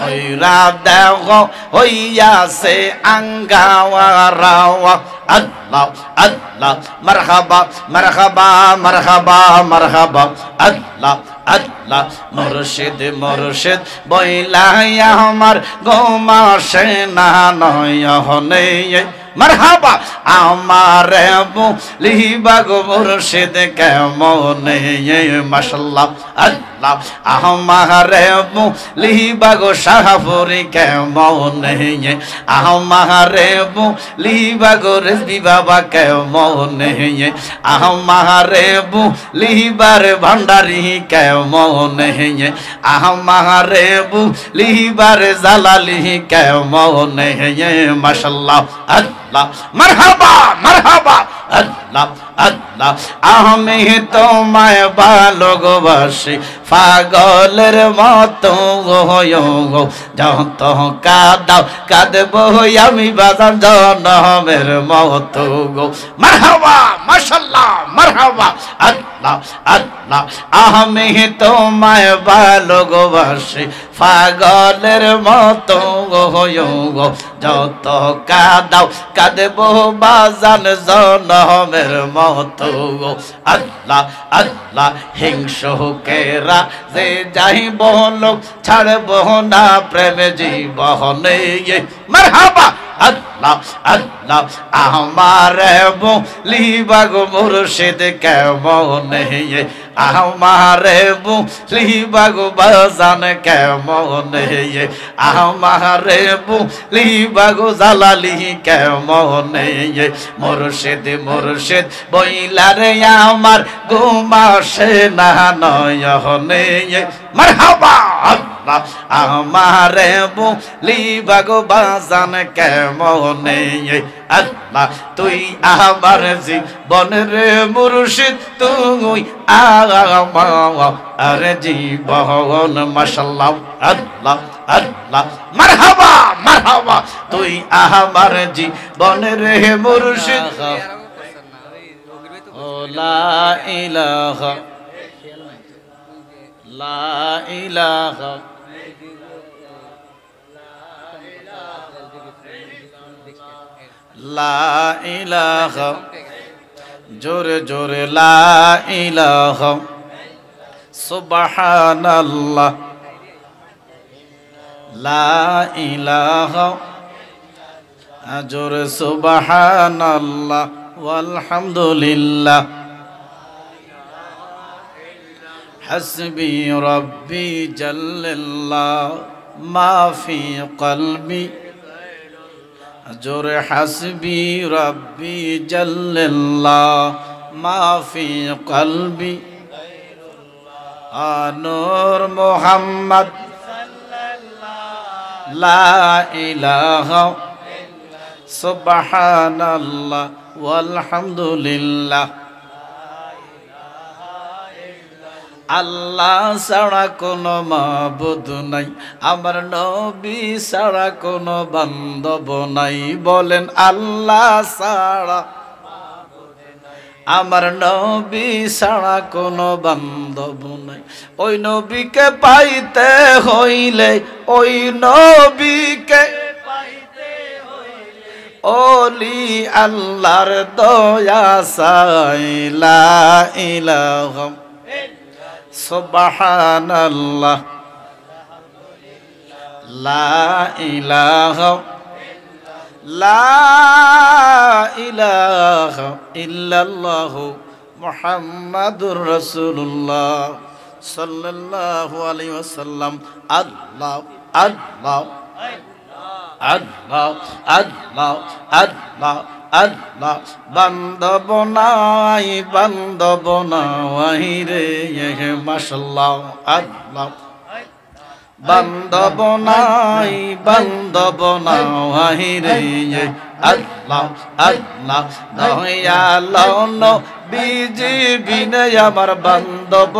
কইরা দেহ হইয়াছে আঙ্গাওয়ারা আল্লাহ আল্লাহ মারহাবা মারহাবা মারহাবা মারহাবা আল্লাহ আল্লাহ মুর্শিদ মুর্শিদ বইলাইয়া আমার গোমাসে না নয়নে মারহাবা আমার লিবাগ মুর্শিদ কেমনে মাশাআল্লাহ আল্লাহ আমার লিবাগ শাহপুরি কেমনে আমার লিবাগ রেজবি বাবা কেমনে আমার লিবার ভান্ডারি কেমনে আমার লিবার জালালি কেমনে মাশাআল্লাহ আল্লাহ মারহাবা মারহাবা আল্লাহ আল্লাহ আমি তোমায় ভালোবাসি পাগলের মতো যত কাঁদাও কাঁদবো আমি বাজান জনমের মতো গো মারহাবা মাশাআল্লাহ মারহাবা আল্লাহ আল্লাহ আমি তোমায় ভালোবাসি পাগলের মতো যত কাঁদাও কাঁদবো বাজান জনমের মতো আল্লাহ আল্লাহ হিংসুকেরা যে যাইব লোক ছাড়ব না প্রেম জীবনে মারহাবা আল্লাহ আল্লাহ আমার লিবাগ মুর্শিদ কেমনে আমার লিবাগ বাজান কেমনে আমার লিবাগ জালালি কেমনে মুর্শিদ মুর্শিদ বইলারে আমার ঘুমাসে না নয়নে মারহাবা আল্লাহ আমার লিবাগ বাজান কেমনে আল্লাহ তুই আমার জীবনের মুর্শিদ তুই আমার জীবন মাশাআল্লাহ আল্লাহ আল্লাহ মারহাবা মারহাবা তুই আমার জীবনের মুর্শিদ লা ইলাহা লা ইলাহা লা ইলাহা জোরে জোরে লা ইলাহা সুবহানাল্লাহ লা ইলাহা জোরে সুবহানাল্লাহ ওয়ালহামদুলিল্লাহ হাসবি রব্বি জাল্লাল্লাহ মা ফি কলবি জোরে হাসবি রব্বি জাল্লাল্লাহ মা ফি কলবি নূর মুহাম্মদ লা ইলাহা সুবহানাল্লাহ ওয়ালহামদুলিল্লাহ আল্লাহ ছাড়া কোনো মাবুদ নাই আমার নবী ছাড়া কোনো বান্ধব নাই বলেন আল্লাহ ছাড়া আমার নবী ছাড়া কোনো বান্ধব নাই ওই নবীকে পাইতে হইলে ওই নবীকে ওলি আল্লাহর দয়া চাই লা ইলাহা সুবহানাল্লাহ লা ইলাহা ইল্লাল্লাহ মুহাম্মাদুর রাসূলুল্লাহ সাল্লাল্লাহু আলাইহি ওয়াসাল্লাম আল্লাহ আল্লাহ আল্লাহ আল্লাহ আল্লাহ আল্লাহ বান্ধব নাই রে মাশাআল্লাহ আল্লাহ বান্ধব নাই রে আল্লাহ আল্লাহ দয়ালো বিজি বিনে আমার বান্ধব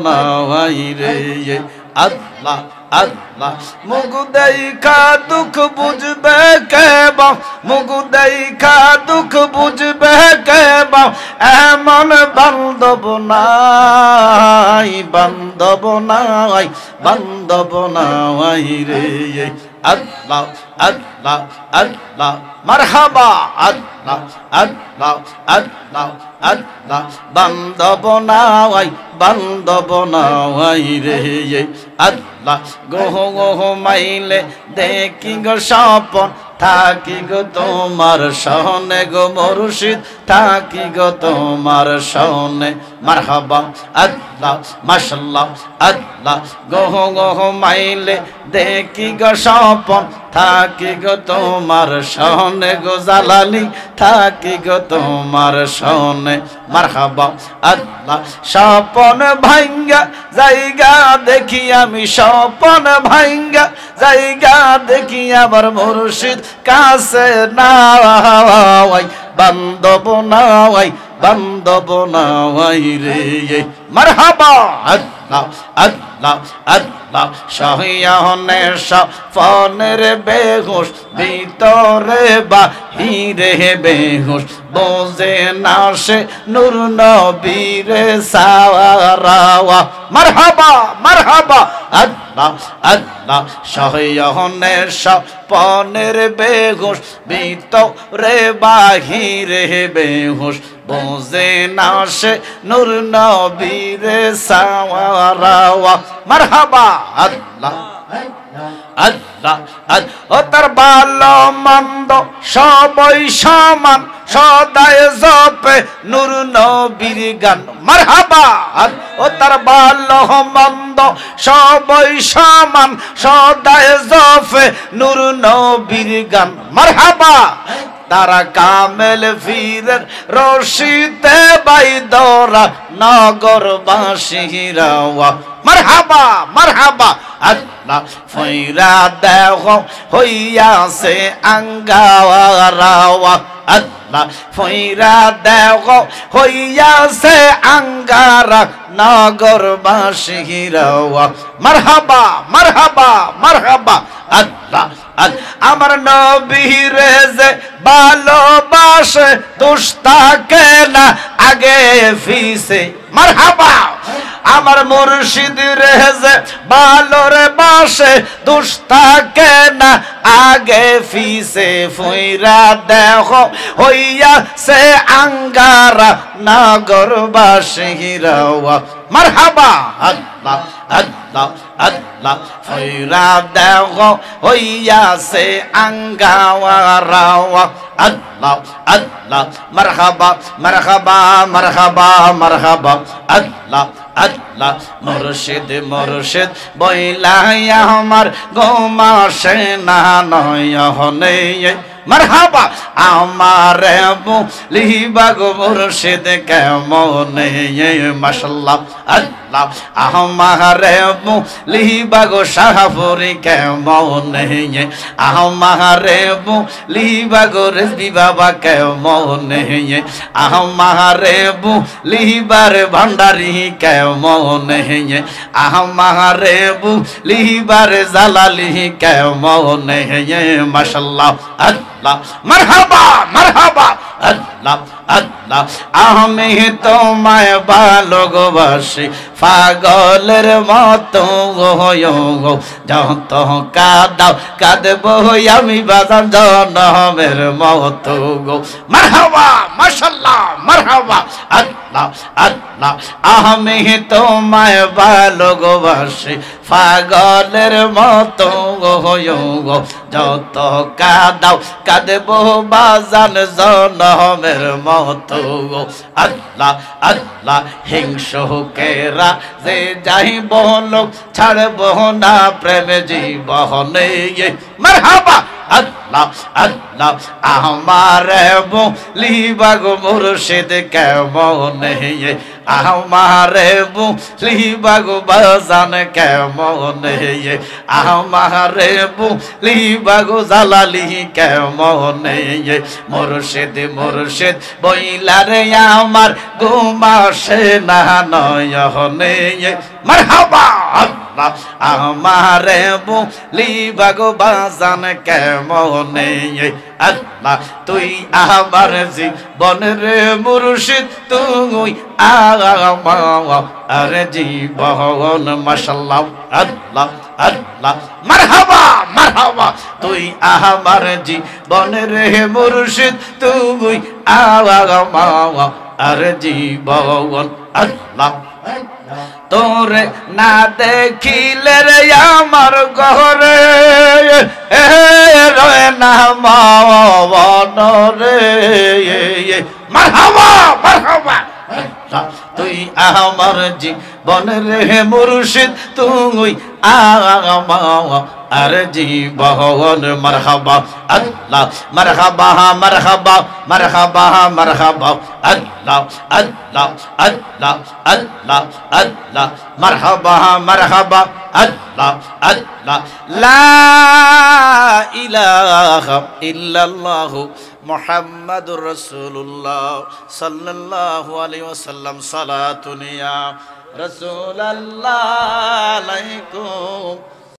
নাই রে আল্লাহ আল্লাহ মুখ দেখা দুঃখ বুঝবে কেবা মুখ দেখা দুঃখ বুঝবে কেবা এমন বান্ধব নাই বান্ধব নাই বান্ধব নাই রে আল্লাহ আল্লাহ আল্লাহ মারহাবা আল্লাহ আল্লাহ আল্লাহ আল্লাহ বান্ধব নাই বান্ধব নাই রে আল্লাহ গোহ গোহ মাইলে দেখি গো স্বপন থাকি গো তোমার সহনে গো মুর্শিদ থাকি গো তোমার সহনে মারহাবা আল্লাহ মাশাআল্লাহ আল্লাহ গোহ গোহ মাইলে দেখি গো স্বপন থাকি গো তোমার সহনে গো জালালি থাকি গো তোমার সহনে মারহাবা আল্লাহ স্বপন ভাঙ্গা জায়গা দেখি আমি স্বপন ভাঙ্গা জায়গা দেখি আমার মুর্শিদ কাছে নাই বান্ধব নাই বান্ধব নাই রে মারহাবা আল্লাহ আল্লাহ আল্লাহ সহিয়ানে সফনের বেহুশ ভিতরে বাহিরে বেহুশ বোঝে না সে নূর নবীরে সাওয়ারাওয়া মারহাবা মারহাবা আল্লাহ আল্লাহ সহিয়ানে সফনের বেহুশ ভিতরে বাহিরে বেহুশ বোঝে না সে নূর নবীরে সাওয়ারাওয়া মারহাবা আল্লাহ আল্লাহ ও তার ভালো মন্দ সবই সমান সদাই জপে নূর নবীর গান মারহাবা ও তার ভালো মন্দ সবই সমান সদাই জপে নূর নবীর গান মারহাবা তারা কামেল ফিরের রশিতে বাইদরা নগরবাসীরা মারহাবা মারহাবা আল্লাহ ফইরা দেহ হইয়াছে আঙ্গাওয়ারাওয়া আল্লাহ ফইরা দেহ হইয়াছে আঙ্গারা নগরবাসীরা মারহাবা মারহাবা মারহাবা আল্লাহ আমার নবীরে যে ভালোবাসে দুস্তাকে না আগে ফিসে মারহাবা আমার মুর্শিদ রে যে ভালোরে বাসে দুস্তাকে না আগে ফিসে ফইরা দেহ হইয়া সে আঙ্গারা নগরবাসীরা মারহাবা আল্লাহ আল্লাহ আল্লাহ ফইরা দেহ হইয়া সে আঙ্গাওয়ারা আল্লাহ আল্লাহ মারহাবা মারহাবা মারহাবা মারহাবা আল্লাহ আল্লাহ মুর্শিদ মুর্শিদ বইলাইয়া আমার গোমাসে না নয়নে মারহাবা আমার লিবা গো মুর্শিদ কেমনে মাশাআল্লাহ আল্লাহ আমার লিবা গো শাহপুরি কেমনে আমার লিবা গো রেজবি বাবা কেমনে আমার লিবার ভান্ডারি কেমনে আমার লিবার জালালি কেমনে মাশাআল্লাহ আল্লাহ মারহাবা মারহাবা আল্লাহ আল্লাহ আমি তোমায় ভালোবাসি পাগলের মতো গো যত কাঁদাও কাঁদবো আমি বাজান জনমের মতো গো মারহাবা মাশাআল্লাহ মারহাবা আল্লাহ আল্লাহ আমি তোমায় ভালোবাসি পাগলের মতো গো যত কাঁদাও কাঁদবো বাজান জনমের মতো গো আল্লাহ আল্লাহ হিংসুকেরা যে যাইব লোক ছাড়ব না প্রেম জীবনে মারহাবা আল্লাহ আল্লাহ আমার লিবা গো মুর্শিদ কেমনে আমার লিবা গো বাজান কেমনে আমার লিবা গো জালালি কেমনে মুর্শিদ মুর্শিদ বইলারে আমার ঘুমাসে না নয়নে মারহাবা আল্লাহ আমারে বলি ভগবান কেমনে আল্লাহ তুই আমার জীবনের মুর্শিদ তুই আমার জীবন মাশাআল্লাহ আল্লাহ আল্লাহ মারহাবা মারহাবা তুই আমার জীবনের মুর্শিদ তুই আমার জীবন আল্লাহ তোরে না দেখিলে রে আমার ঘরে রয় না মন রে মারহাবা মারহাবা তুই আমার জীবনের মুর্শিদ তুই আমার জীবন মারহাবা আল্লাহ মারহাবা মারহাবা মারহাবা মারহাবা আল্লাহ আল্লাহ আল্লাহ আল্লাহ আল্লাহ মারহাবা মারহাবা আল্লাহ আল্লাহ লা ইলাহা ইল্লাল্লাহ মুহাম্মাদুর রাসূলুল্লাহ সাল্লাল্লাহু আলাইহি ওয়াসাল্লাম সালাতুন ইয়া রাসূলুল্লাহ আলাইকুম